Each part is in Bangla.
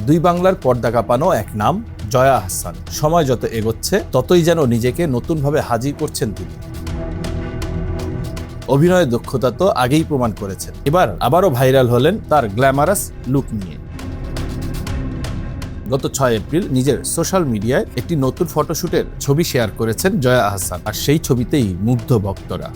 দুই বাংলার পর্দা কাঁপানো এক নাম জয়া আহসান। সময় যত এগোচ্ছে ততই যেন নিজেকে নতুনভাবে হাজির করছেন তিনি। অভিনয়ের দক্ষতা তো আগেই প্রমাণ করেছেন, এবার আবারও ভাইরাল হলেন তার গ্ল্যামারাস লুক নিয়ে। গত 6 এপ্রিল নিজের সোশ্যাল মিডিয়ায় একটি নতুন ফটোশুটের ছবি শেয়ার করেছেন জয়া আহসান, আর সেই ছবিতেই মুগ্ধ ভক্তরা।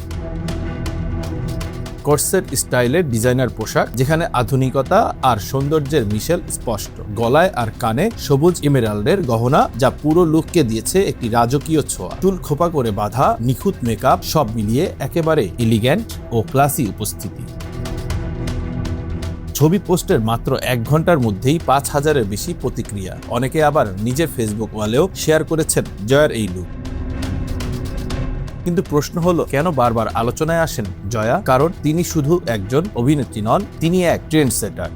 কর্সেট স্টাইলের ডিজাইনার পোশাক, যেখানে আধুনিকতা আর সৌন্দর্যের মিশেল স্পষ্ট। গলায় আর কানে সবুজ এমেরাল্ডের গহনা, যা পুরো লুককে দিয়েছে একটি রাজকীয় ছোঁয়া। চুল খোপা করে বাঁধা, নিখুঁত মেকআপ, সব মিলিয়ে একেবারে এলিগ্যান্ট ও ক্লাসি উপস্থিতি। ছবি পোস্টের মাত্র 1 ঘন্টার মধ্যেই 5000-এর বেশি প্রতিক্রিয়া। অনেকে আবার নিজের ফেসবুক ওয়ালেও শেয়ার করেছেন জয়ার এই লুক। কিন্তু প্রশ্ন হলো, কেন বারবার আলোচনায় আসেন জয়া? কারণ তিনি শুধু একজন অভিনেত্রী নন, তিনি এক ট্রেন্ড সেটার।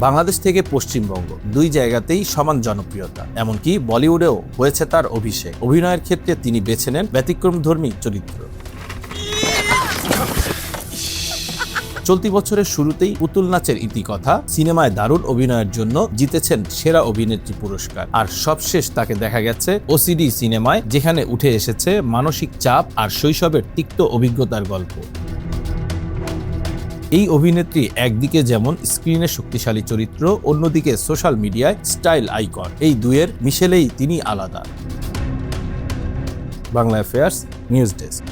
বাংলাদেশ থেকে পশ্চিমবঙ্গ দুই জায়গাতেই সমান জনপ্রিয়তা, এমনকি বলিউডেও হয়েছে তার অভিষেক। অভিনয়ের ক্ষেত্রে তিনি বেছে নেন ব্যতিক্রমধর্মী চরিত্র। চলতি বছরের শুরুতেই পুতুল নাচের ইতিকথা সিনেমায় দারুণ অভিনয়ের জন্য জিতেছেন সেরা অভিনেত্রী পুরস্কার। আর সবশেষ তাকে দেখা গেছে ওসিডি সিনেমায়, যেখানে উঠে এসেছে মানসিক চাপ আর শৈশবের তিক্ত অভিজ্ঞতার গল্প। এই অভিনেত্রী একদিকে যেমন স্ক্রিনে শক্তিশালী চরিত্র, অন্যদিকে সোশ্যাল মিডিয়ায় স্টাইল আইকন। এই দুয়ের মিশেলেই তিনি আলাদা। Bangla affairs news desk.